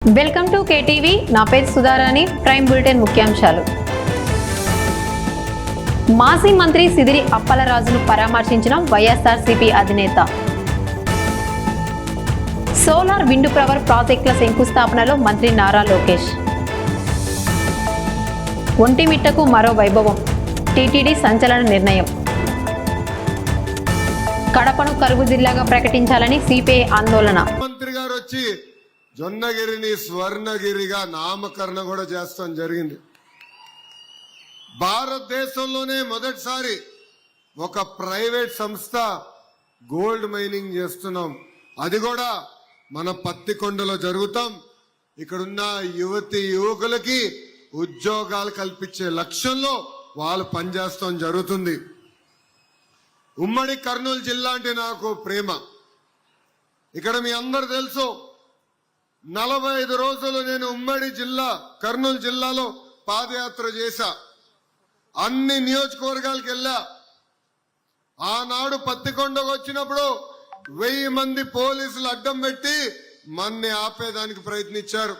Welcome to KTV. నా పేరు Sudharani. Prime bulletin ముఖ్యాంశాలు. మాజీ మంత్రి సిదిరి అప్పలరాజును పరామర్శించిన వైఎస్ఆర్సీపీ అధినేత. సోలార్ విండ్ పవర్ ప్రాజెక్టుల శంకుస్థాపనలో మంత్రి నారా లోకేష్. ఒంటిమిట్టకు మరో వైభవం. టీటీడీ సంచలన నిర్ణయం. కడపను కరువు జిల్లాగా ప్రకటించాలని సిపిఐ ఆందోళన. మంత్రి గారు వచ్చి జొన్నగిరిని స్వర్ణగిరిగా నామకరణం కూడా చేస్తాం జరిగింది. భారతదేశంలోనే మొదటిసారి ఒక ప్రైవేట్ సంస్థ గోల్డ్ మైనింగ్ చేస్తున్నాం. అది కూడా మన పత్తికొండలో జరుగుతాం. ఇక్కడున్న యువతి యువకులకి ఉద్యోగాలు కల్పించే లక్ష్యంలో వాళ్ళు పనిచేస్తాం జరుగుతుంది. ఉమ్మడి కర్నూలు జిల్లా అంటే నాకు ప్రేమ. ఇక్కడ మీ అందరు తెలుసు, 45 రోజులు నేను ఉమ్మడి జిల్లా కర్నూలు జిల్లాలో పాదయాత్ర చేశా. అన్ని నియోజకవర్గాలకు వెళ్ళా. ఆనాడు పత్తికొండకు వచ్చినప్పుడు 1000 మంది పోలీసులు అడ్డం పెట్టి మన్ని ఆపేదానికి ప్రయత్నించారు.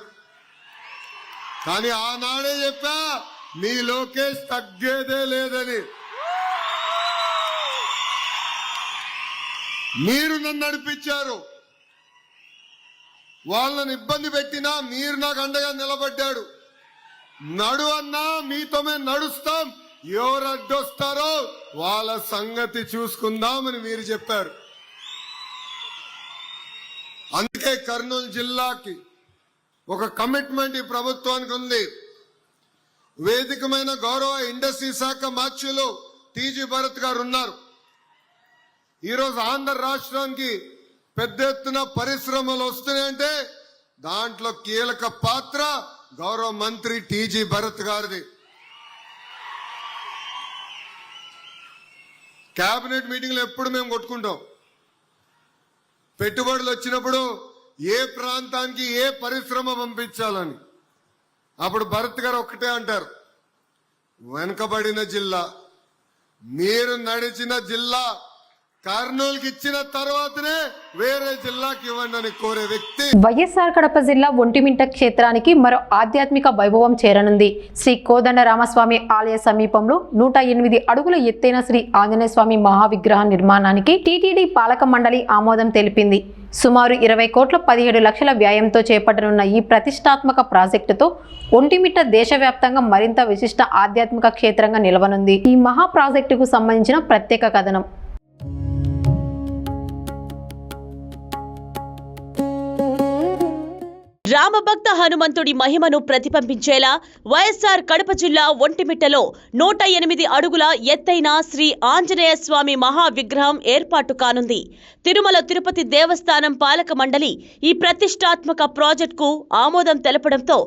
కానీ ఆనాడే చెప్పా, మీ లోకేష్ తగ్గేదే లేదని. మీరు నన్ను నడిపించారు. వాళ్ళని ఇబ్బంది పెట్టినా మీరు నాకు అండగా నిలబడ్డాడు. నడు అన్నా మీతో మేము నడుస్తాం, ఎవరు అడ్డొస్తారో వాళ్ళ సంగతి చూసుకుందామని మీరు చెప్పారు. అందుకే కర్నూలు జిల్లాకి ఒక కమిట్మెంట్ ఈ ప్రభుత్వానికి ఉంది. వేదికమైన గౌరవ ఇండస్ట్రీ శాఖ మార్చులు టీజీ భరత్ గారు ఉన్నారు. ఈరోజు ఆంధ్ర రాష్ట్రానికి పెద్ద ఎత్తున పరిశ్రమలు వస్తున్నాయంటే దాంట్లో కీలక పాత్ర గౌరవ మంత్రి టీజీ భరత్ గారిది. కేబినెట్ మీటింగ్ లో ఎప్పుడు మేము కొట్టుకుంటాం. పెట్టుబడులు వచ్చినప్పుడు ఏ ప్రాంతానికి ఏ పరిశ్రమ పంపించాలని. అప్పుడు భరత్ గారు ఒక్కటే అంటారు, వెనుకబడిన జిల్లా, మీరు నడిచిన జిల్లా కర్నూలుకి ఇచ్చిన తర్వాతనే వేరే జిల్లాకి ఇవ్వండి అని కోరే వ్యక్తి. వైఎస్ఆర్ కడప జిల్లా ఒంటిమిట్ట క్షేత్రానికి మరో ఆధ్యాత్మిక వైభవం చేరనుంది. శ్రీ కోదండ రామస్వామి ఆలయ సమీపంలో 108 అడుగుల ఎత్తైన శ్రీ ఆంజనేయ స్వామి మహావిగ్రహ నిర్మాణానికి టీటీడీ పాలక మండలి ఆమోదం తెలిపింది. సుమారు 20 కోట్ల 17 లక్షల వ్యయంతో చేపట్టనున్న ఈ ప్రతిష్టాత్మక ప్రాజెక్టుతో ఒంటిమిట్ట దేశవ్యాప్తంగా మరింత విశిష్ట ఆధ్యాత్మిక క్షేత్రంగా నిలవనుంది. ఈ మహా ప్రాజెక్టుకు సంబంధించిన ప్రత్యేక కథనం. రామభక్త హనుమంతుడి మహిమను ప్రతిబింబించేలా వైఎస్ఆర్ కడప జిల్లా ఒంటిమిట్టలో 108 అడుగుల ఎత్తైన శ్రీ ఆంజనేయ స్వామి మహా విగ్రహం ఏర్పాటు కానుంది. తిరుమల తిరుపతి దేవస్థానం పాలక మండలి ఈ ప్రతిష్టాత్మక ప్రాజెక్టుకు ఆమోదం తెలపడంతో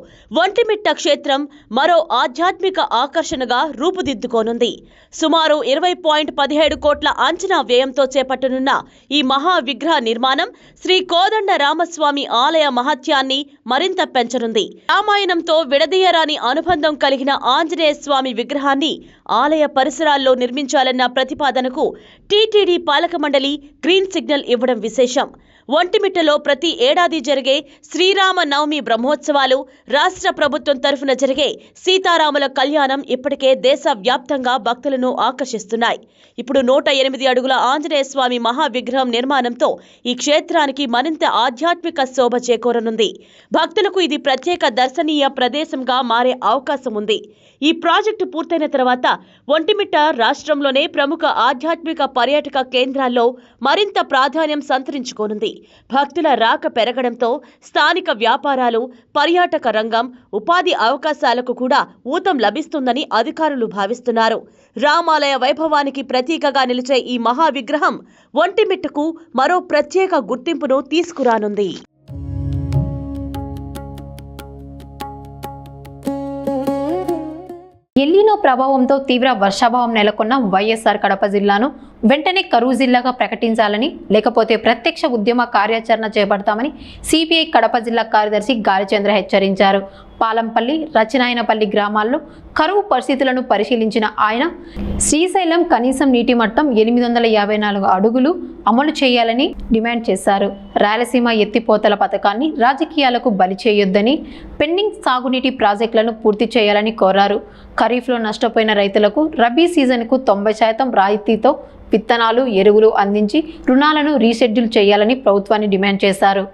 ఒంటిమిట్ట క్షేత్రం మరో ఆధ్యాత్మిక ఆకర్షణగా రూపుదిద్దుకోనుంది. సుమారు 20.17 కోట్ల అంచనా వ్యయంతో చేపట్టనున్న ఈ మహా విగ్రహ నిర్మాణం శ్రీ కోదండ రామస్వామి ఆలయ మహత్యాన్ని మరింత పెంచనుంది. రామాయణంతో విడదీయరాని అనుబంధం కలిగిన ఆంజనేయ స్వామి విగ్రహాన్ని ఆలయ పరిసరాల్లో నిర్మించాలన్న ప్రతిపాదనకు టీటీడీ పాలక మండలి గ్రీన్ సిగ్నల్ ఇవ్వడం విశేషం. ఒంటిమిట్టలో ప్రతి ఏడాది జరిగే శ్రీరామ నవమి బ్రహ్మోత్సవాలు, రాష్ట్ర ప్రభుత్వం తరఫున జరిగే సీతారాముల కళ్యాణం ఇప్పటికే దేశవ్యాప్తంగా భక్తులను ఆకర్షిస్తున్నాయి. ఇప్పుడు 108 అడుగుల ఆంజనేయ స్వామి మహా విగ్రహం నిర్మాణంతో ఈ క్షేత్రానికి మరింత ఆధ్యాత్మిక శోభ చేకూరనుంది. భక్తులకు ఇది ప్రత్యేక దర్శనీయ ప్రదేశంగా మారే అవకాశం ఉంది. ఈ ప్రాజెక్టు పూర్తయిన తర్వాత ఒంటిమిట్ట రాష్ట్రంలోనే ప్రముఖ ఆధ్యాత్మిక పర్యాటక కేంద్రాల్లో మరింత ప్రాధాన్యం సంతరించుకోనుంది. భక్తుల రాక పెరగడంతో స్థానిక వ్యాపారాలు, పర్యాటక రంగం, ఉపాధి అవకాశాలకు కూడా ఊతం లభిస్తుందని అధికారులు భావిస్తున్నారు. రామాలయ వైభవానికి ప్రతీకగా నిలిచే ఈ మహా విగ్రహం ఒంటిమిట్టకు మరో ప్రత్యేక గుర్తింపును తీసుకురానుంది. ఎల్లినో ప్రభావంతో తీవ్ర వర్షాభావం నెలకొన్న వైఎస్ఆర్ కడప జిల్లాను వెంటనే కరువు జిల్లాగా ప్రకటించాలని, లేకపోతే ప్రత్యక్ష ఉద్యమ కార్యాచరణ చేపడతామని సిపిఐ కడప జిల్లా కార్యదర్శి గాలిచంద్ర హెచ్చరించారు. పాలంపల్లి, రచనాయనపల్లి గ్రామాల్లో కరువు పరిస్థితులను పరిశీలించిన ఆయన శ్రీశైలం కనీసం నీటి మట్టం 854 అడుగులు అమలు చేయాలని డిమాండ్ చేశారు. రాయలసీమ ఎత్తిపోతల పథకాన్ని రాజకీయాలకు బలి చేయొద్దని, పెండింగ్ సాగునీటి ప్రాజెక్టులను పూర్తి చేయాలని కోరారు. ఖరీఫ్లో నష్టపోయిన రైతులకు రబీ సీజన్కు 90% రాయితీతో విత్తనాలు, ఎరువులు అందించి రుణాలను రీషెడ్యూల్ చేయాలని ప్రభుత్వాన్ని డిమాండ్ చేశారు.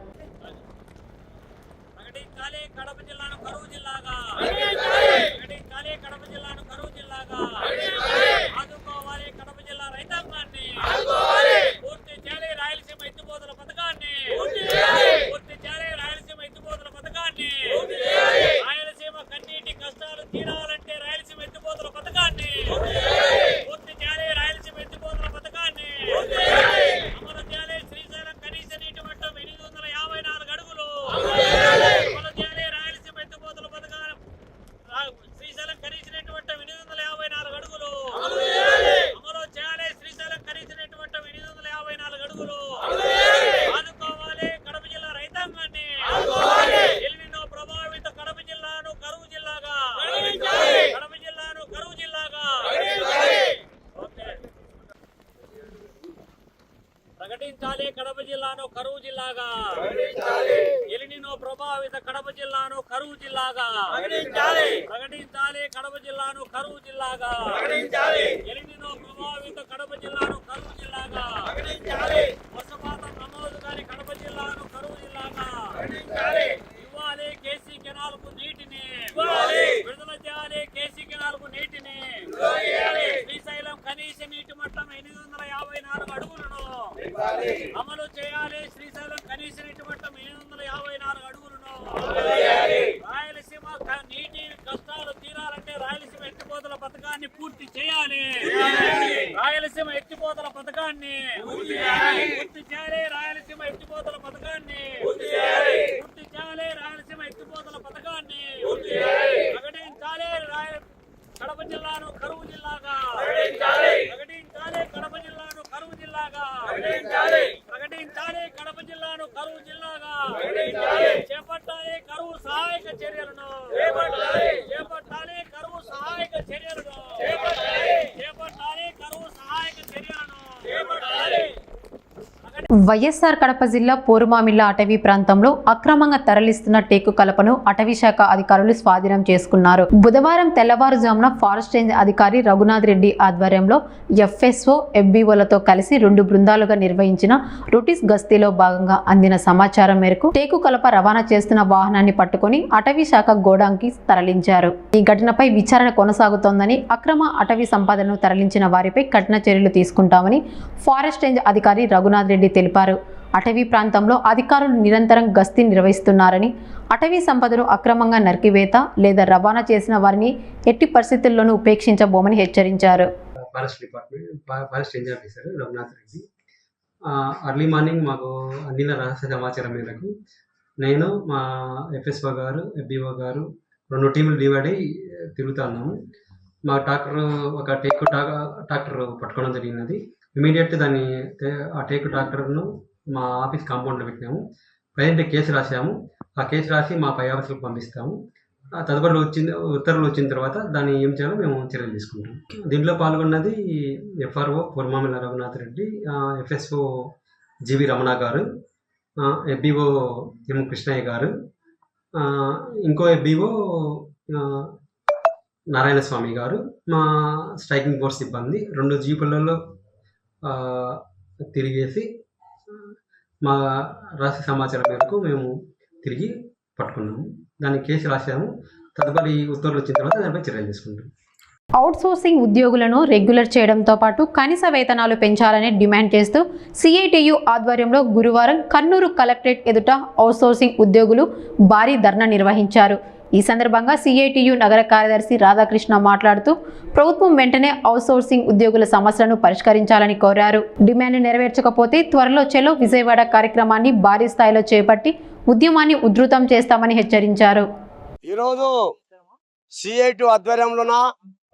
ప్రకటించాలి కడప జిల్లాను కరువు జిల్లాగా, ఎలినినో ప్రభావిత కడప జిల్లాను కరువు జిల్లాగా ప్రకటించాలి. కడప జిల్లాను కరువు జిల్లాగా, ఎలినినో ప్రభావిత కడప జిల్లాను కరువు జిల్లాగా వర్షపాతం నమోదు కాని కడప జిల్లాను కరువు జిల్లాగా ఇవ్వాలి. కేసీ కెనాల్ కు నీటిని విడుదల చేయాలి. కేసీ కెనాల్ కు నీటిని శ్రీశైలం కనీస నీటి మట్టం 854 అడుగులను అమలు చేయాలి. శ్రీశైలం కనీస నీటి మట్టం 854 అడుగులను రాయలసీమ నీటి కష్టాలు తీరాలంటే రాయలసీమ ఎత్తిపోతల పథకాన్ని పూర్తి చేయాలి. రాయలసీమ ఎత్తిపోతల పథకాన్ని పూర్తి చేయాలి. రాయలసీమ ఎత్తిపోతల పథకాన్ని పూర్తి చేయాలి. రాయలసీమ ఎత్తిపోతల పథకాన్ని ప్రకటించాలి. కడప జిల్లాను కరువు జిల్లాగా ప్రకటించాలి. కడప జిల్లాను కరువు జిల్లాగా ప్రకటించాలి. కడప జిల్లాను కరువు జిల్లాగా చేపట్టాలి. కరువు సహాయక చర్యలను చేపట్టాలి. కరువు సహాయక చర్యలను చేపట్టాలి. కరువు సహాయక చర్యలను చేపట్టాలి. వైఎస్ఆర్ కడప జిల్లా పోరుమామిళ్ల అటవీ ప్రాంతంలో అక్రమంగా తరలిస్తున్న టేకు కలపను అటవీ శాఖ అధికారులు స్వాధీనం చేసుకున్నారు. బుధవారం తెల్లవారుజామున ఫారెస్ట్ రేంజ్ అధికారి రఘునాథ్ రెడ్డి ఆధ్వర్యంలో ఎఫ్ఎస్ఓ, ఎఫ్బిఓలతో కలిసి 2 బృందాలుగా నిర్వహించిన రొటీస్ గస్తీలో భాగంగా అందిన సమాచారం మేరకు టేకు కలప రవాణా చేస్తున్న వాహనాన్ని పట్టుకుని అటవీ శాఖ గోడాంకి తరలించారు. ఈ ఘటనపై విచారణ కొనసాగుతోందని, అక్రమ అటవీ సంపదను తరలించిన వారిపై కఠిన చర్యలు తీసుకుంటామని ఫారెస్ట్ రేంజ్ అధికారి రఘునాథ్ రెడ్డి తెలిపారు. అటవీ ప్రాంతంలో అధికారులు నిరంతరం గస్తీ నిర్వహిస్తున్నారని, అటవీ సంపదను అక్రమంగా నరికివేత లేదా రవాణా చేసిన వారిని ఎట్టి పరిస్థితుల్లోనూ ఉపేక్షించబోమని హెచ్చరించారు. Forest department forest range officer Raghunath Reddy early morning మాకు అందిన రహస్య సమాచారం మేరకు నేను, మా ఎఫ్ఎస్ఓ గారు, ఎఫ్బిఓ గారు 2 టీములు డివైడ్ అయ్యి తిరుగుతున్నాము. మా ఒక టేకు ట్రాక్టర్ పట్టుకోవడం జరిగినది. ఇమీడియట్ ఆ టేకు ట్రాక్టర్ను మా ఆఫీస్ కాంపౌండ్లో పెట్టినాము. ప్రజెంట్ కేసు రాసాము. ఆ కేసు రాసి మా పై ఆఫీసులకు పంపిస్తాము. తదుపరి ఉత్తర్వులు వచ్చిన తర్వాత దాన్ని ఏం చేయాలో మేము చర్యలు తీసుకుంటాం. దీంట్లో పాల్గొన్నది ఎఫ్ఆర్ఓ పోరుమామిళ్ల రఘునాథ్ రెడ్డి, ఎఫ్ఎస్ఓ జీవి రమణ గారు, ఎఫ్బిఓ ఎం కృష్ణయ్య గారు, ఇంకో ఎఫ్బిఓ నారాయణ స్వామి గారు, మా స్ట్రైకింగ్ ఫోర్స్ సిబ్బంది 2 జీపులలో తిరిగేసి మా రహస్య సమాచారం మేరకు మేము తిరిగి పట్టుకున్నాము. దానికి కేసు రాసాము. తదుపరి ఉత్తర్వులు వచ్చిన తర్వాత దానిపై చర్యలు తీసుకుంటాం. అవుట్సోర్సింగ్ ఉద్యోగులను రెగ్యులర్ చేయడంతో పాటు కనీస వేతనాలు పెంచాలని డిమాండ్ చేస్తూ సిఐటియు ఆధ్వర్యంలో గురువారం కర్నూలు కలెక్టరేట్ ఎదుట అవుట్సోర్సింగ్ ఉద్యోగులు భారీ ధర్నా నిర్వహించారు. ఈ సందర్భంగా సిఐటియు నగర కార్యదర్శి రాధాకృష్ణ మాట్లాడుతూ ప్రభుత్వం వెంటనే అవుట్సోర్సింగ్ ఉద్యోగుల సమస్యలను పరిష్కరించాలని కోరారు. డిమాండ్ నెరవేర్చకపోతే త్వరలో చెలో విజయవాడ కార్యక్రమాన్ని భారీ స్థాయిలో చేపట్టి ఉద్యమాన్ని ఉధృతం చేస్తామని హెచ్చరించారు. ఈరోజు సిఐటియు ఆధ్వర్యంలోన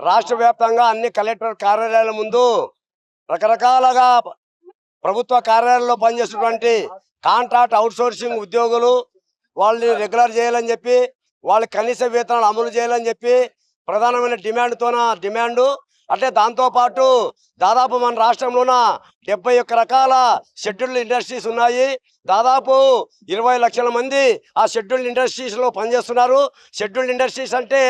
రాష్ట్ర వ్యాప్తంగా అన్ని కలెక్టర్ కార్యాలయాల ముందు రకరకాలుగా ప్రభుత్వ కార్యాలయాల్లో పనిచేస్తున్నటువంటి కాంట్రాక్ట్ అవుట్సోర్సింగ్ ఉద్యోగులు వాళ్ళని రెగ్యులర్ చేయాలని చెప్పి, వాళ్ళ కనీస వేతనాలు అమలు చేయాలని చెప్పి ప్రధానమైన డిమాండు. అంటే దాంతోపాటు దాదాపు మన రాష్ట్రంలోన 71 రకాల షెడ్యూల్డ్ ఇండస్ట్రీస్ ఉన్నాయి. దాదాపు 20 లక్షల మంది ఆ షెడ్యూల్డ్ ఇండస్ట్రీస్లో పనిచేస్తున్నారు. షెడ్యూల్డ్ ఇండస్ట్రీస్ అంటే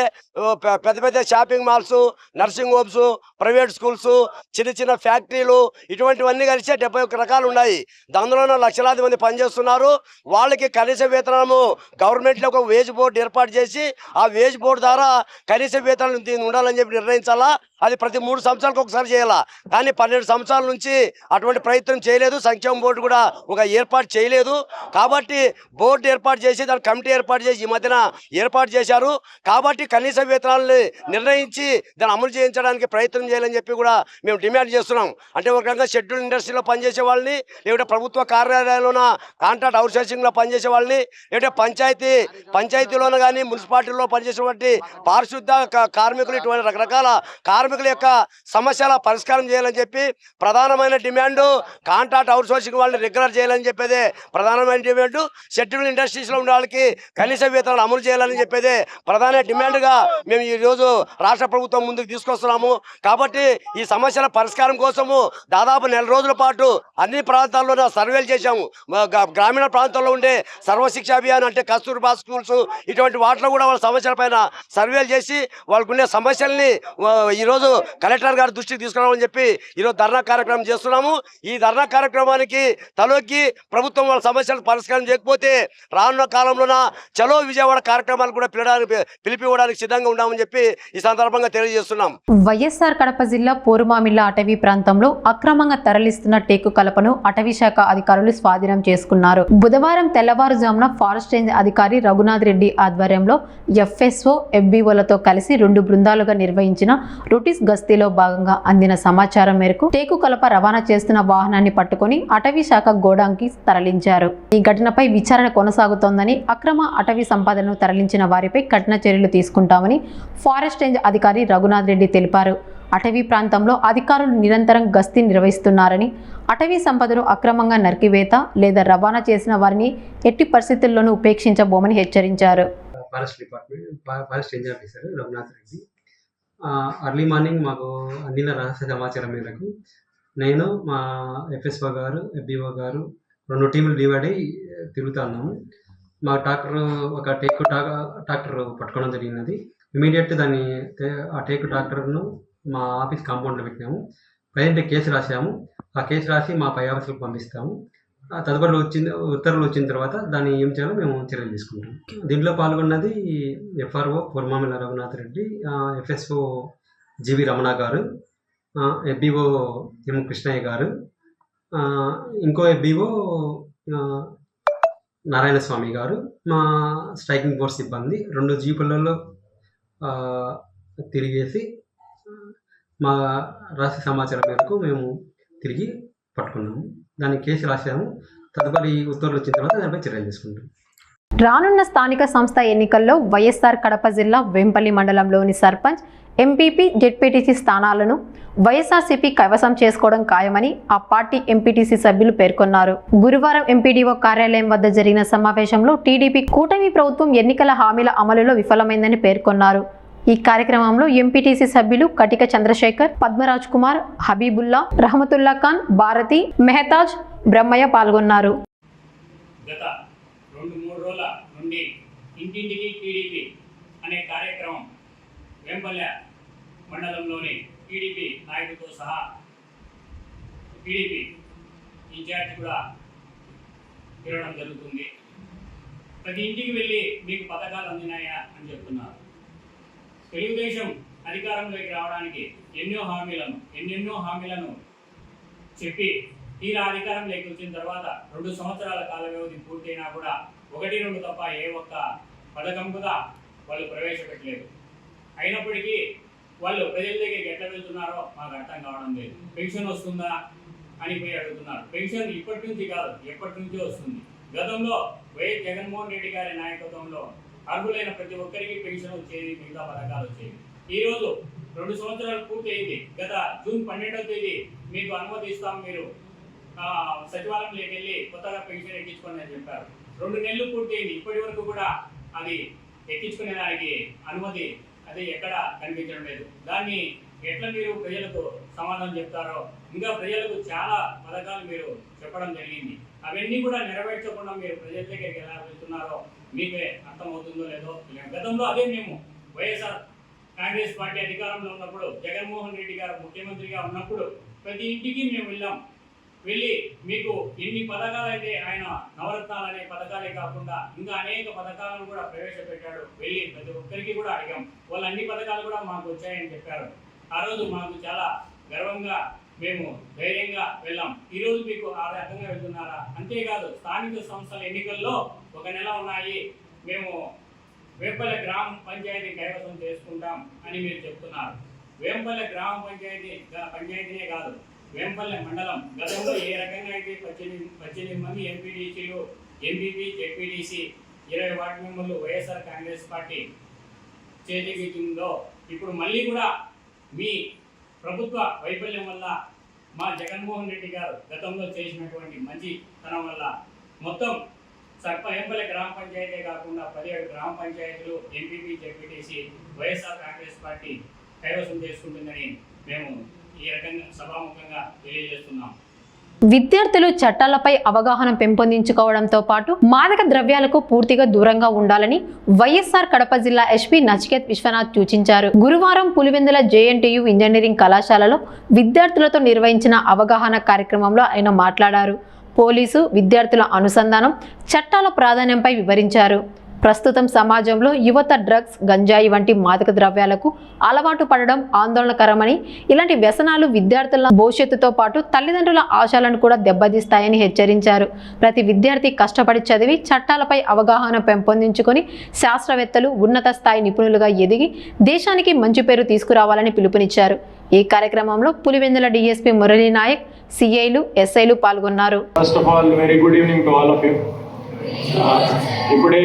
పెద్ద పెద్ద shopping malls, nursing homes, private schools, చిన్న చిన్న ఫ్యాక్టరీలు, ఇటువంటివన్నీ కలిసి 71 రకాలు ఉన్నాయి. దానిలోనే లక్షలాది మంది పనిచేస్తున్నారు. వాళ్ళకి కనీస వేతనము గవర్నమెంట్లో ఒక వేజ్ బోర్డు ఏర్పాటు చేసి ఆ వేజ్ బోర్డు ద్వారా కనీస వేతనం ఉండాలని చెప్పి నిర్ణయించాలా. అది ప్రతి 3 సంవత్సరాలకు ఒకసారి చేయాలా. కానీ 12 సంవత్సరాల నుంచి అటువంటి ప్రయత్నం చేయలేదు. సంక్షేమ బోర్డు కూడా ఒక ఏర్పాటు చేయలేదు. కాబట్టి బోర్డు ఏర్పాటు చేసి దాని కమిటీ ఏర్పాటు చేసి ఈ మధ్యన ఏర్పాటు చేశారు. కాబట్టి కనీస వేతనాలను నిర్ణయించి దాన్ని అమలు చేయించడానికి ప్రయత్నం చేయాలని చెప్పి కూడా మేము డిమాండ్ చేస్తున్నాం. అంటే ఒక రకంగా షెడ్యూల్ ఇండస్ట్రీలో పనిచేసే వాళ్ళని, లేకపోతే ప్రభుత్వ కార్యాలయాల్లోన కాంట్రాక్ట్ అవుట్సోర్సింగ్లో పనిచేసే వాళ్ళని, లేకపోతే పంచాయతీలోన కానీ మున్సిపాలిటీలో పనిచేసేటువంటి పారిశుద్ధ కార్మికులు, ఇటువంటి రకరకాల కార్మికుల యొక్క సమస్యల పరిష్కారం చేయాలని చెప్పి ప్రధానమైన డిమాండ్. కాంట్రాక్ట్ అవుట్సోర్సింగ్ వాళ్ళని రెగ్యులర్ చేయాలని చెప్పేదే ప్రధానమైన డిమాండ్. షెడ్యూల్ ఇండస్ట్రీస్లో ఉన్న వాళ్ళకి కనీస వేతనాలు అమలు చేయాలని చెప్పేదే ప్రధాన డిమాండ్గా మేము ఈరోజు రాష్ట్ర ప్రభుత్వం ముందుకు తీసుకొస్తున్నాము. కాబట్టి ఈ సమస్యల పరిష్కారం కోసము దాదాపు 1 రోజుల పాటు అన్ని ప్రాంతాల్లోనే సర్వేలు చేశాము. గ్రామీణ ప్రాంతాల్లో ఉండే సర్వశిక్ష అభియాన్ అంటే కస్తూర్బా స్కూల్స్, ఇటువంటి వాటిలో కూడా వాళ్ళ సమస్యల పైన సర్వేలు చేసి వాళ్ళకు ఉండే సమస్యల్ని ఈరోజు కలెక్టర్ గారి దృష్టికి తీసుకురావాలని చెప్పి ఈరోజు ధర్నా కార్యక్రమం చేస్తున్నాము. ఈ ధర్నా కార్యక్రమానికి తలొక్కి ప్రభుత్వం వాళ్ళ సమస్యలు పరిష్కారం చేయకపోతే రానున్న కాలంలోన చలో విజయవాడ కార్యక్రమాలు కూడా పిలిపివ్వడానికి సిద్ధంగా ఉన్నామని చెప్పి ఈ సందర్భంగా తెలియజేస్తున్నాం. వైఎస్ఆర్ కడప జిల్లా పోరుమామిళ్ళ అటవీ ప్రాంతంలో అక్రమంగా తరలిస్తున్న టేకు కలపను అటవీ శాఖ అధికారులు స్వాధీనం చేసుకున్నారు. బుధవారం తెల్లవారుజామున ఫారెస్ట్ రేంజ్ అధికారి రఘునాథ్ రెడ్డి ఆధ్వర్యంలో ఎఫ్ఎస్ఓ, ఎఫ్బిఓలతో కలిసి 2 బృందాలుగా నిర్వహించిన రొటీస్ గస్తీలో భాగంగా అందిన సమాచారం మేరకు టేకు కలప రవాణా చేస్తున్న వాహనాన్ని పట్టుకుని అటవీ శాఖ గోడాంకి తరలించారు. ఈ ఘటనపై విచారణ కొనసాగుతోందని, అక్రమ అటవీ సంపదను తరలించిన వారిపై కఠిన చర్యలు తీసుకుంటామని ఫారెస్ట్ రేంజ్ అధికారి రఘునాథ్ రెడ్డి తెలిపారు. అటవీ ప్రాంతంలో అధికారులు నిరంతరం గస్తీ నిర్వహిస్తున్నారని, అటవీ సంపదను అక్రమంగా నరికివేత లేదా రవాణా చేసిన వారిని ఎట్టి పరిస్థితుల్లోనూ ఉపేక్షించబోమని హెచ్చరించారు. Forest range officer Raghunath Reddy early morning మాకు అందిన రహస్య సమాచారం మేరకు నేను, మా ఎఫ్ఎస్ఓ గారు, ఎఫ్బిఓ గారు 2 టీములు డివైడ్ అయ్యి తిరుగుతూ ఉన్నాము. మా ఒక టేకు ట్రాక్టర్ పట్టుకోవడం జరిగినది. ఇమీడియట్ ఆ టేకు ట్రాక్టర్ను మా ఆఫీస్ కాంపౌండ్లో పెట్టినాము. ప్రజెంట్ కేసు రాసాము. ఆ కేసు రాసి మా పై ఆఫీసులకు పంపిస్తాము. తదుపరి ఉత్తర్వులు వచ్చిన తర్వాత దాన్ని ఏం చేయాలో మేము చర్యలు తీసుకుంటాం. దీంట్లో పాల్గొన్నది ఎఫ్ఆర్ఓ పోరుమామిళ్ళ రఘునాథ్ రెడ్డి, ఎఫ్ఎస్ఓ జీవి రమణ గారు, ఎఫ్బిఓ ఎం కృష్ణయ్య గారు, ఇంకో ఎఫ్బిఓ నారాయణ స్వామి గారు, మా స్ట్రైకింగ్ ఫోర్స్ సిబ్బంది 2 జీపులలో తిరిగేసి మా రహస్య సమాచారం మేరకు మేము తిరిగి పట్టుకున్నాము. దానికి కేసు రాసాము. తదుపరి ఉత్తర్వులు వచ్చిన తర్వాత దానిపై చర్యలు తీసుకుంటాం. రానున్న స్థానిక సంస్థ ఎన్నికల్లో వైఎస్ఆర్ కడప జిల్లా వెంపల్లి మండలంలోని సర్పంచ్, ఎంపీపీ, జెడ్పీటీసీ స్థానాలను వైఎస్ఆర్సీపీ కైవసం చేసుకోవడం ఖాయమని ఆ పార్టీ ఎంపీటీసీ సభ్యులు పేర్కొన్నారు. గురువారం ఎంపీడీఓ కార్యాలయం వద్ద జరిగిన సమావేశంలో టీడీపీ కూటమి ప్రభుత్వం ఎన్నికల హామీల అమలులో విఫలమైందని పేర్కొన్నారు. ఈ కార్యక్రమంలో ఎంపీటీసీ సభ్యులు కటిక చంద్రశేఖర్, పద్మరాజ్ కుమార్, హబీబుల్లా, రహమతుల్లా ఖాన్, భారతి, మెహతాజ్, బ్రహ్మయ్య పాల్గొన్నారు. గత 2-3 రోజుల నుండి ఇంటింటికి టీడీపీ అనే కార్యక్రమం వేంపల్లె మండలంలోని టీడీపీ నాయకులతో సహా టీడీపీ ఇన్ఛార్జ్ కూడా తిరగడం జరుగుతుంది. ప్రతి ఇంటికి వెళ్ళి మీకు పథకాలు అందినాయా అని చెప్తున్నారు. తెలుగుదేశం అధికారంలోకి రావడానికి ఎన్నెన్నో హామీలను చెప్పి తీరా అధికారంలోకి వచ్చిన తర్వాత 2 సంవత్సరాల కాల వ్యవధి పూర్తయినా కూడా 1-2 తప్ప ఏ ఒక్క పథకం కూడా వాళ్ళు ప్రవేశపెట్టలేదు. అయినప్పటికీ వాళ్ళు ప్రజల దగ్గరికి ఎట్లా వెళ్తున్నారో మాకు అర్థం కావడం లేదు. పెన్షన్ వస్తుందా అని పోయి అడుగుతున్నారు. పెన్షన్ ఇప్పటి నుంచి కాదు, ఎప్పటి నుంచో వస్తుంది. గతంలో వైఎస్ జగన్మోహన్ రెడ్డి గారి నాయకత్వంలో అర్హులైన ప్రతి ఒక్కరికి పెన్షన్ వచ్చేది, మిగతా పథకాలు వచ్చేవి. ఈరోజు 2 సంవత్సరాలు పూర్తి అయింది. గత జూన్ 12వ తేదీ మీకు అనుమతి ఇస్తాం, మీరు సచివాలయంలోకి వెళ్ళి కొత్తగా పెన్షన్ ఎక్కించుకోండి అని చెప్పారు. 2 నెలలు పూర్తి అయింది, ఇప్పటి వరకు కూడా అది ఎక్కించుకునే దానికి అనుమతి అది ఎక్కడ కనిపించడం లేదు. దాన్ని ఎట్లా మీరు ప్రజలకు సమాధానం చెప్తారో, ఇంకా ప్రజలకు చాలా పథకాలు మీరు చెప్పడం జరిగింది, అవన్నీ కూడా నెరవేర్చకుండా మీరు ప్రజల దగ్గరికి ఎలా వెళ్తున్నారో మీకే అర్థమవుతుందో లేదో తెలియదు. గతంలో అదే మేము వైఎస్ఆర్ కాంగ్రెస్ పార్టీ అధికారంలో ఉన్నప్పుడు, జగన్మోహన్ రెడ్డి గారు ముఖ్యమంత్రిగా ఉన్నప్పుడు ప్రతి ఇంటికి మేము వెళ్ళి మీకు ఎన్ని పథకాలు అయితే ఆయన నవరత్నాలు అనే పథకాలే కాకుండా ఇంకా అనేక పథకాలను కూడా ప్రవేశపెట్టాడు. వెళ్ళి ప్రతి ఒక్కరికి కూడా అడిగాం, వాళ్ళు అన్ని పథకాలు కూడా మాకు వచ్చాయని చెప్పారు. ఆ రోజు మాకు చాలా గర్వంగా మేము ధైర్యంగా వెళ్ళాం. ఈరోజు మీకు ఆ రకంగా వెళ్తున్నారా? అంతేకాదు, స్థానిక సంస్థల ఎన్నికల్లో 1 నెల ఉన్నాయి, మేము వేంపల్లె గ్రామ పంచాయతీ కైవసం చేసుకుంటాం అని మీరు చెప్తున్నారు. వేంపల్లె గ్రామ పంచాయతీనే కాదు, వేంపల్లె మండలం గతంలో ఏ రకంగా అయితే 18 మంది ఎంపీడీసీలు, ఎంపీపీ, జెడ్పీడీసీ, 20 వార్డు మెంబర్లు వైఎస్ఆర్ కాంగ్రెస్ పార్టీ చేతికిందో, ఇప్పుడు మళ్ళీ కూడా మీ ప్రభుత్వ వైఫల్యం వల్ల, మా జగన్మోహన్ రెడ్డి గారు గతంలో చేసినటువంటి మంచితనం వల్ల మొత్తం వేంపల్లె గ్రామ పంచాయతీ కాకుండా 17 గ్రామ పంచాయతీలు MPP, ZPTC YSR Congress party కైవసం చేసుకుంటుందని మేము ఈ రకంగా సభాముఖంగా తెలియజేస్తున్నాం. విద్యార్థులు చట్టాలపై అవగాహన పెంపొందించుకోవడంతో పాటు మాదక ద్రవ్యాలకు పూర్తిగా దూరంగా ఉండాలని వైఎస్ఆర్ కడప జిల్లా ఎస్పీ నచికేత్ విశ్వనాథ్ సూచించారు. గురువారం పులివెందుల జేఎన్టీయూ ఇంజనీరింగ్ కళాశాలలో విద్యార్థులతో నిర్వహించిన అవగాహన కార్యక్రమంలో ఆయన మాట్లాడారు. పోలీసు విద్యార్థుల అనుసంధానం, చట్టాల ప్రాధాన్యంపై వివరించారు. ప్రస్తుతం సమాజంలో యువత డ్రగ్స్, గంజాయి వంటి మాదక ద్రవ్యాలకు అలవాటు పడడం ఆందోళనకరమని, ఇలాంటి వ్యసనాలు విద్యార్థుల భవిష్యత్తుతో పాటు తల్లిదండ్రుల ఆశలను కూడా దెబ్బతీస్తాయని హెచ్చరించారు. ప్రతి విద్యార్థి కష్టపడి చదివి చట్టాలపై అవగాహన పెంపొందించుకొని శాస్త్రవేత్తలు, ఉన్నత స్థాయి నిపుణులుగా ఎదిగి దేశానికి మంచి పేరు తీసుకురావాలని పిలుపునిచ్చారు. ఈ కార్యక్రమంలో పులివెందుల డీఎస్పీ మురళీ నాయక్, సిఐలు, ఎస్ఐలు పాల్గొన్నారు. First of all very good evening to all of you. ఇప్పుడే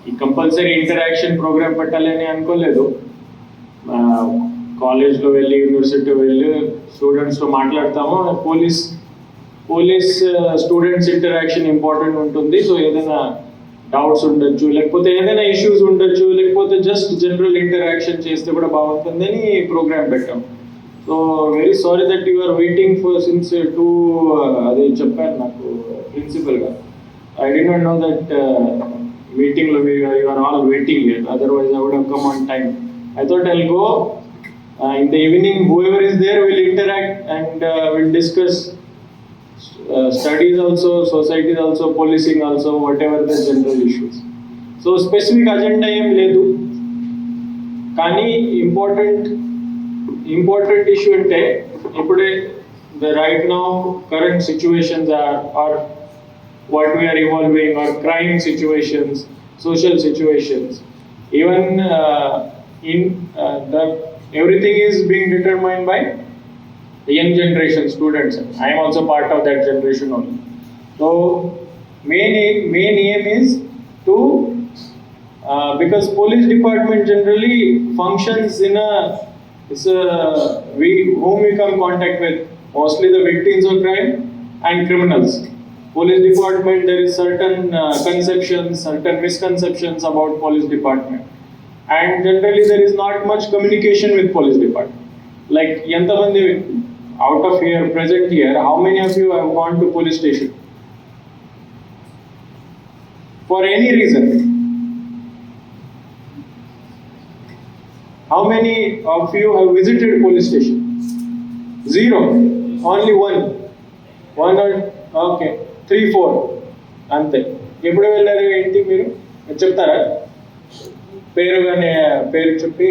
ఈ కంపల్సరీ ఇంటరాక్షన్ ప్రోగ్రామ్ పెట్టాలని అనుకోలేదు. కాలేజ్లో వెళ్ళి, యూనివర్సిటీలో వెళ్ళి స్టూడెంట్స్తో మాట్లాడతాము. పోలీస్ స్టూడెంట్స్ ఇంటరాక్షన్ ఇంపార్టెంట్ ఉంటుంది. సో ఏదైనా డౌట్స్ ఉండొచ్చు, లేకపోతే ఏదైనా ఇష్యూస్ ఉండొచ్చు, లేకపోతే జస్ట్ జనరల్ ఇంటరాక్షన్ చేస్తే కూడా బాగుంటుందని ప్రోగ్రామ్ పెట్టాం. So very sorry that you are waiting for since అదే చెప్పారు నాకు ప్రిన్సిపల్గా. I did not know that meeting you are all waiting here. Otherwise, I would have come on time. I thought I'll go in the evening. Whoever is there will interact and will discuss studies also, societies also, policing also, whatever the general issues. So specific agenda em ledu. Kani important issue ante ippude the right now current situations are what we are evolving, or crime situations, social situations. Even everything is being determined by the young generation students. I am also part of that generation only. So main aim is to because police department generally functions in whom we come contact with, mostly the victims of crime and criminals. Police department, there is certain conceptions, certain misconceptions about police department, and generally there is not much communication with police department. Like yantamandi out of here present here, how many of you have gone to police station for any reason? How many of you have visited police station? 0, only one or okay, 3, 4 అంతే. ఎప్పుడు వెళ్ళారు ఇంటికి మీరు చెప్తారా? పేరు చెప్పి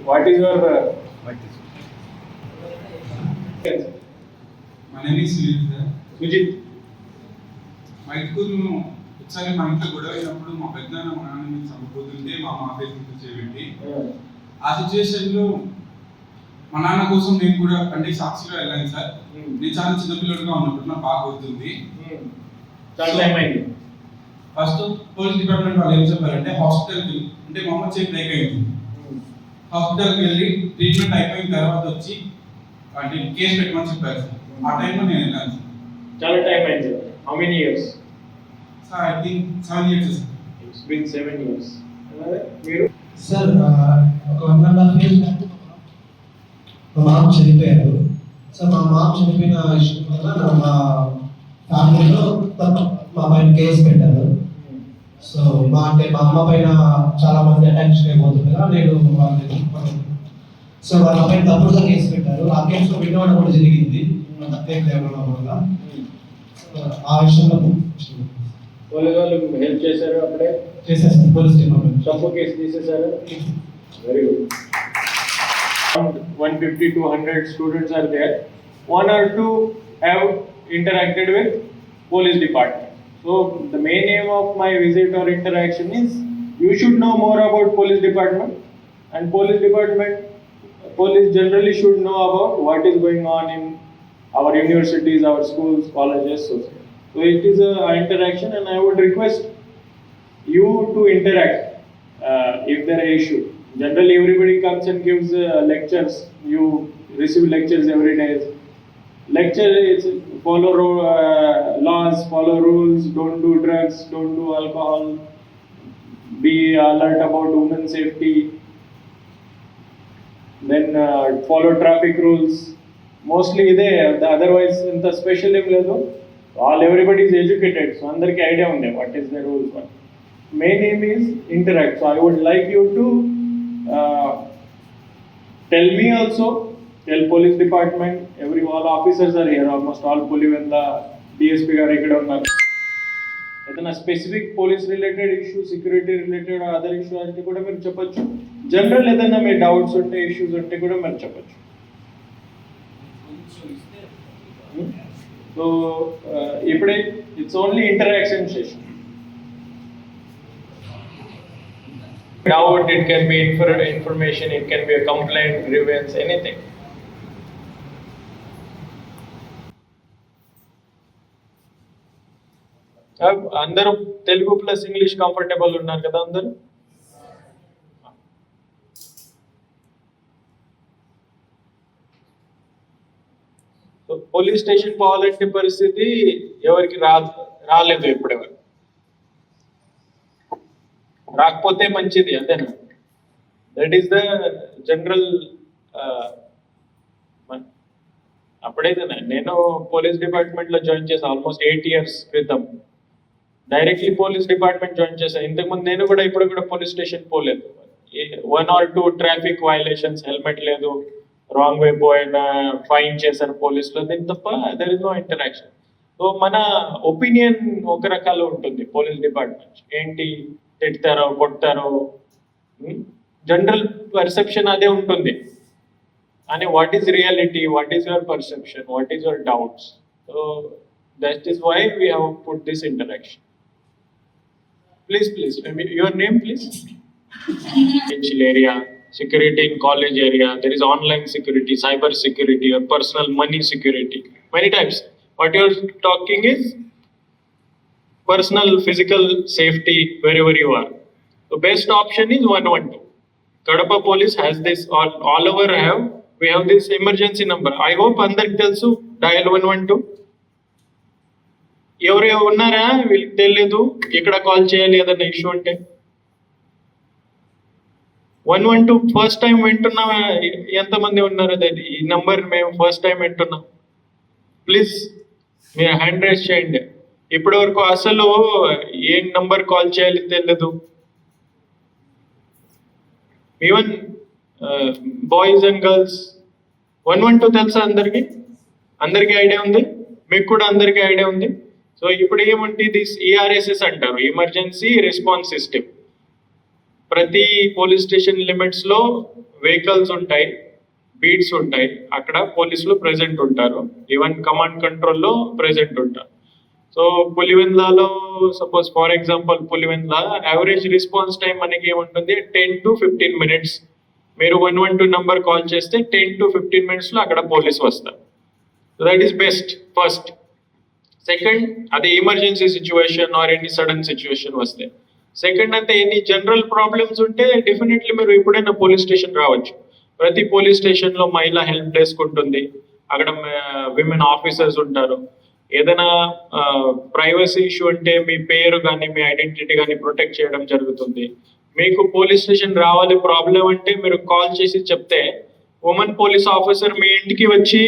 what is your Sujith? మా ఇంట్లో ఒకసారి మా ఇంట్లో గొడవ అయినప్పుడు మా పెద్దనాన్న మా నాన్న మీద చంపబోతుంటే మా ఫేస్బుక్ చేయబెట్టి, ఆ సిచ్యువేషన్ లో మా నాన్న కోసం నేను కూడా అంటే సాక్షిగా వెళ్ళాను సార్. నేను చాలా చిన్నపిల్లడుగా ఉన్నప్పుడు నాకు బాగా గుర్తుంది. ఫస్ట్ పోలీస్ డిపార్ట్మెంట్ వాళ్ళు ఏం చెప్పారంటే హాస్పిటల్కి, అంటే మా అమ్మ చేయి బ్రేక్ అయింది. హాస్పిటల్కి వెళ్ళి ట్రీట్మెంట్ అయిపోయిన తర్వాత వచ్చి అంటే కేసు పెట్టమని చెప్పారు సార్. ఆ టైంలో నేను వెళ్ళాను సార్. చాలా టైం అయింది. How many years? Sir I think 7 years sir. It's been 7 years. అలాగే మీరు? సార్ ఒక 1.5 years బ్యాక్ మా మామ చనిపోయారు. సో మా మామ చనిపోయిన విషయం వల్ల మా ఫ్యామిలీలో మా పైన కేసు పెట్టారు. సో మా అమ్మ పైన చాలా మంది అటాక్స్ అయిపోతుంది కదా, నేను సో వాళ్ళ పైన తప్పుడుగా కేసు పెట్టారు. ఆ కేసులో విన్నవాడ కూడా జరిగింది వల్ల. ఆ విషయంలో పోలీసు వాళ్ళు హెల్ప్ చేశారు, అప్పుడే చేసేసారు. పోలీస్ డిపార్ట్మెంట్ తప్పు కేసు తీసేశారు. Very good. 150 to 100 students are there. 1 or 2 have interacted with police department. So the main aim of my visit or interaction is you should know more about police department, and police generally should know about what is going on in our universities, our schools, colleges, so it is a interaction, and I would request you to interact if there are issue. Generally everybody comes and gives lectures. You receive lectures every day. Lecture is follow laws, follow rules, don't do drugs, don't do alcohol, be alert about women safety, then follow traffic rules. Mostly otherwise inta special em ledu. Everybody is educated, so andarki idea unde what is the rules. Main aim is interact. So I would like you to tell me also, tell police department, all officers are here, almost all Pulivenda, DSP garu ikkada unnaru. ఏదైనా specific police related issue, security related other issue అంటే కూడా మీరు చెప్పొచ్చు. General ఏదైనా మీ doubts ఉంటే, issues ఉంటే కూడా మీరు చెప్పొచ్చు. సో ఇప్పుడే it's only interaction session. Doubt, it can be information, it can be a complaint, grievance, anything. అందరూ తెలుగు ప్లస్ ఇంగ్లీష్ కంఫర్టబుల్ ఉన్నారు కదా అందరూ? పోలీస్ స్టేషన్ పోవాలంటే పరిస్థితి ఎవరికి రాలేదు ఇప్పటివరకు. రాకపోతే మంచిది, అంతేనా? That is the general. అప్పుడైతేనే నేను పోలీస్ డిపార్ట్మెంట్ లో జాయిన్ చేశాను ఆల్మోస్ట్ 8 years క్రితం. డైరెక్ట్లీ పోలీస్ డిపార్ట్మెంట్ జాయిన్ చేశాను. ఇంతకుముందు నేను కూడా ఇప్పుడు కూడా పోలీస్ స్టేషన్ పోలేదు. 1 or 2 ట్రాఫిక్ వైలేషన్స్, హెల్మెట్ లేదు, రాంగ్ వే పోయినా ఫైన్ చేశారు పోలీసులు, దీని తప్ప there is no interaction. So మన ఒపీనియన్ ఒక రకాలు ఉంటుంది పోలీస్ డిపార్ట్మెంట్. ఏంటి, తిడతారో కొడతారో, జనరల్ పర్సెప్షన్ అదే ఉంటుంది. అని what is reality, what is your perception, what is your doubts. So that is why we have put this interaction. Please your name please. Residential area, security in college area, there is online security, cyber security, or personal money security. Many times what you are talking is personal physical safety wherever you are. The best option is 112. Kadapa police has this, all over we have this emergency number. I hope andariki telusu, dial 112. ఎవరు ఉన్నారా వీళ్ళకి తెలియదు ఇక్కడ call చేయాలి ఏదైనా issue అంటే. 112 first time వింటున్నా ఎంతమంది ఉన్నారు? అదే ఈ నంబర్ మేము ఫస్ట్ టైం వింటున్నాం. ప్లీజ్ మీరు హ్యాండ్ రైజ్ చేయండి. ఇప్పటి వరకు అసలు ఏ నంబర్ కాల్ చేయాలి తెలియదు. ఈవెన్ బాయ్స్ అండ్ గర్ల్స్ 112 తెలుసా అందరికి? అందరికీ ఐడియా ఉంది, మీకు కూడా అందరికీ ఐడియా ఉంది. సో ఇప్పుడు ఏమంటే దిస్ ERSS అంటారు, ఎమర్జెన్సీ రెస్పాన్స్ సిస్టమ్. ప్రతి పోలీస్ స్టేషన్ లిమిట్స్ లో వెహికల్స్ ఉంటాయి, బీట్స్ ఉంటాయి, అక్కడ పోలీసులు ప్రెసెంట్ ఉంటారు, ఈవెన్ కమాండ్ కంట్రోల్లో ప్రెసెంట్ ఉంటారు. సో పులివెందులలో suppose for example Pulivendula average response time మనకి ఏముంటుంది, 10 to 15 minutes. మీరు 112 నంబర్ కాల్ చేస్తే 10 to 15 minutes లో అక్కడ పోలీసు వస్తారు. So that is best first. Second, అది emergency situation or any sudden situation వస్తే. సెకండ్ అంటే ఎనీ జనరల్ ప్రాబ్లమ్స్ ఉంటే డెఫినెట్లీ మీరు ఎప్పుడైనా పోలీస్ స్టేషన్ రావచ్చు. ప్రతి పోలీస్ స్టేషన్లో మహిళా హెల్ప్ డెస్క్ ఉంటుంది, అక్కడ విమెన్ ఆఫీసర్స్ ఉంటారు. ఏదైనా ప్రైవసీ ఇష్యూ అంటే మీ పేరు కానీ మీ ఐడెంటిటీ కానీ ప్రొటెక్ట్ చేయడం జరుగుతుంది. మీకు పోలీస్ స్టేషన్ రావాలి ప్రాబ్లం అంటే మీరు కాల్ చేసి చెప్తే ఉమెన్ పోలీస్ ఆఫీసర్ మీ ఇంటికి వచ్చి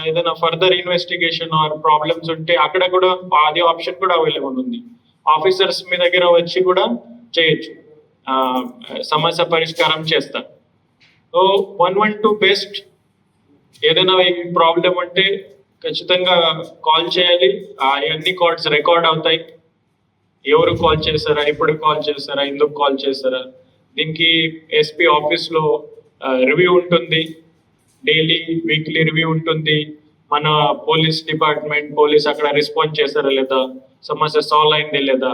ఏదైనా ఫర్దర్ ఇన్వెస్టిగేషన్ ఆర్ ప్రాబ్లమ్స్ ఉంటే అక్కడ కూడా అది ఆప్షన్ కూడా అవైలబుల్ ఉంది. ఆఫీసర్స్ మీ దగ్గర వచ్చి కూడా చేయొచ్చు, సమస్య పరిష్కారం చేస్తారు. So 112 best. ఏదైనా ప్రాబ్లం అంటే ఖచ్చితంగా కాల్ చేయాలి. అన్ని కాల్స్ రికార్డ్ అవుతాయి. ఎవరు కాల్ చేశారా, ఎప్పుడు కాల్ చేశారా, ఎందుకు కాల్ చేశారా. దీనికి ఎస్పీ ఆఫీస్లో రివ్యూ ఉంటుంది, డైలీ వీక్లీ రివ్యూ ఉంటుంది. మన పోలీస్ డిపార్ట్మెంట్ పోలీస్ అక్కడ రెస్పాన్స్ చేశారా లేదా, సమస్య సాల్వ్ అయింది లేదా,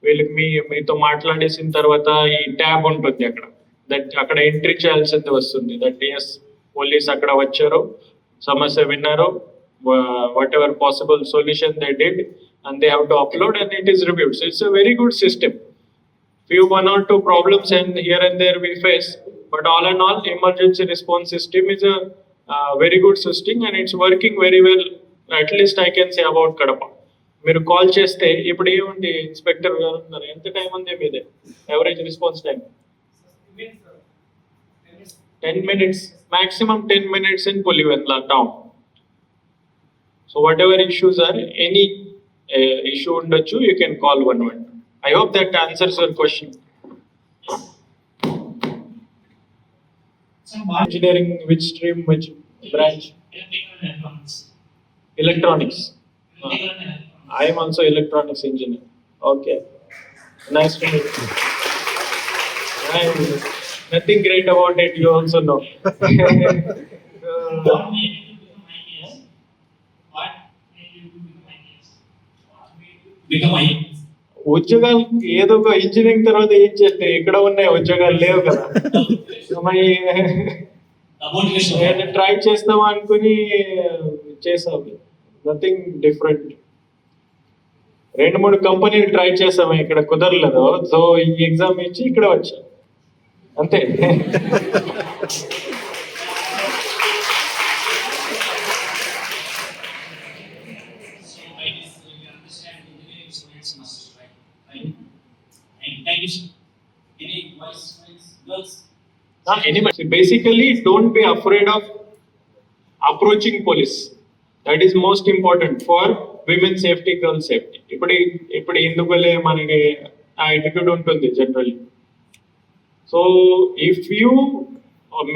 వీళ్ళకి మీతో మాట్లాడేసిన తర్వాత ఈ ట్యాబ్ ఉంటుంది అక్కడ ఎంట్రీ చేయాల్సింది వస్తుంది. దట్ ఎస్ పోలీస్ అక్కడ వచ్చారు, సమస్య విన్నారు, whatever possible solution they did, and they have to upload and it is reviewed. So it's a very good system. Few 1 or 2 problems and here and there we face, but all in all emergency response system is a very good system and it's working very well. At least I can say about Kadapa. మీరు call చేస్తే ఇప్పుడు ఏముంది inspector గారు ఉన్నారు, ఎంత time ఉంది మీదే average response time? 10 minutes, maximum 10 minutes in Pulivendla town. So whatever issues are, any issue undachu, you can call 112. I hope that answers your question. Engineering, which stream, which branch? Electronics. I am also electronics engineer. Okay. Nice to meet you. Nothing great about it, you also know. ఉద్యోగాలు ఏదో ఒక engineering తర్వాత ఏం చేస్తే ఇక్కడ ఉన్నాయి ఉద్యోగాలు లేవు కదా. ట్రై చేస్తామా అనుకుని చేసాము, నథింగ్ డిఫరెంట్. 2-3 కంపెనీలు ట్రై చేసాము, ఇక్కడ కుదరలేదు. సో ఈ ఎగ్జామ్ ఇచ్చి ఇక్కడ వచ్చా అంతే. Basically, don't be afraid of approaching police. That is most important for women's safety, girls' safety. ఇప్పుడు ఎందుకులే మనకి ఆ attitude ఉంటుంది generally. So if you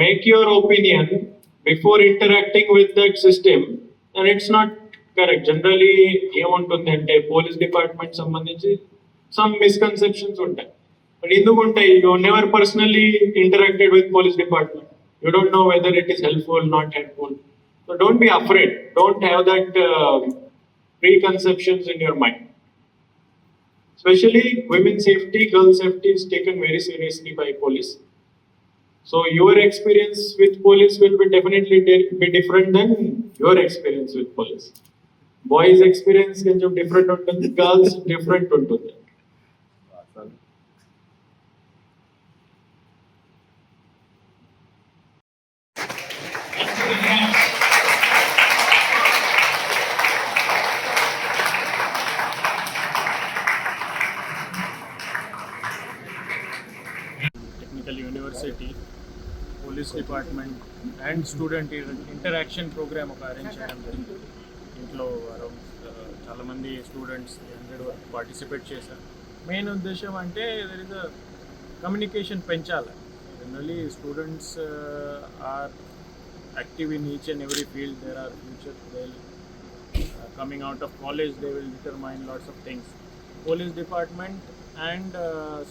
make your opinion before interacting with that system, then it's not correct. Generally ఏముంటుంది అంటే police department సంబంధించి some misconceptions ఉంటాయి. But ఎందుకు ఉంటాయి? You never personally interacted with police department. You don't know whether it is helpful, not helpful. So don't be afraid. Don't have that preconceptions in your mind. Especially women's safety, girls' safety is taken very seriously by police. So your experience with police will be definitely be different than your experience with police. Boys' experience కొంచెం different ఉంటుంది, girls different ఉంటుంది. Technical University, Police Department and Student Interaction Program ఒక arrange చేయడం జరిగింది. ఇంట్లో around చాలా మంది students 100 వరకు పార్టిసిపేట్ చేశారు. మెయిన్ ఉద్దేశం అంటే దర్ ఇస్ అ కమ్యూనికేషన్ పెంచాలి. Generally students are active in each and every field. There are future coming out of college, they will determine lots of things. Police department and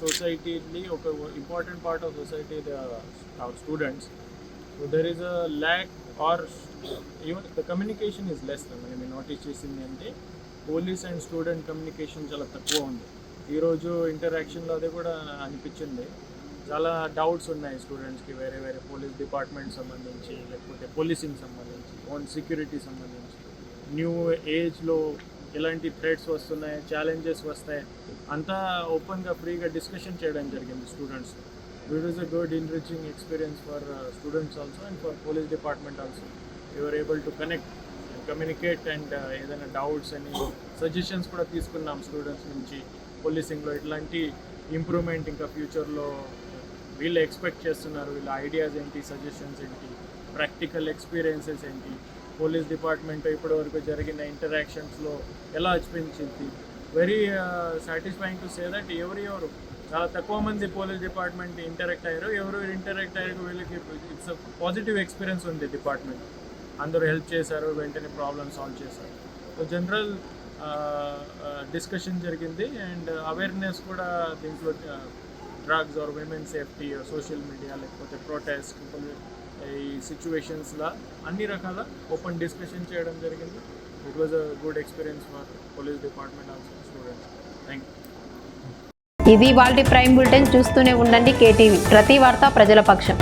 society oka important part of society, our students. So there is a lack or even the communication is less. I notice chesindi ante police and student communication chala takkuva undi. Ee roju interaction lo ade kuda anipichindi. Chala doubts unnai students ki vere police department sambandhinchi lekapothe policing sambandhinchi, on security sambandhinchi, new age lo ఎలాంటి threats వస్తున్నాయి, challenges వస్తాయి, అంతా ఓపెన్గా ఫ్రీగా discussion చేయడం జరిగింది students. It is a good enriching experience for students also and for police department also. You're able to communicate and ఏదైనా doubts అని సజెషన్స్ కూడా తీసుకున్నాం స్టూడెంట్స్ నుంచి. పోలీసింగ్లో ఇట్లాంటి ఇంప్రూవ్మెంట్ ఇంకా ఫ్యూచర్లో వీళ్ళు ఎక్స్పెక్ట్ చేస్తున్నారు, వీళ్ళ ఐడియాస్ ఏంటి, సజెషన్స్ ఏంటి, ప్రాక్టికల్ ఎక్స్పీరియన్సెస్ ఏంటి, పోలీస్ డిపార్ట్మెంట్ ఇప్పటివరకు జరిగిన ఇంటరాక్షన్స్లో ఎలా అనిపించింది. Very satisfying to say that ఎవరు చాలా తక్కువ మంది పోలీస్ డిపార్ట్మెంట్ ఇంటరాక్ట్ అయ్యారు. ఎవరు ఇంటరాక్ట్ అయ్యారు వీళ్ళకి ఇట్స్ అ పాజిటివ్ ఎక్స్పీరియన్స్ ఉంది డిపార్ట్మెంట్. అందరూ హెల్ప్ చేశారు, వెంటనే ప్రాబ్లమ్ సాల్వ్ చేశారు. సో జనరల్ డిస్కషన్ జరిగింది అండ్ అవేర్నెస్ కూడా దీంట్లో drugs are women safety, social media, లేకపోతే ప్రొటెస్ట్, ఈ సిచ్యువేషన్స్లో అన్ని రకాల ఓపెన్ డిస్కషన్ చేయడం జరిగింది. It was a good experience for police department also students. Thank you. ఇది వాళ్ళ ప్రైమ్ బులెటిన్. చూస్తూనే ఉండండి కేటీవీ, ప్రతి వార్త ప్రజల పక్షం.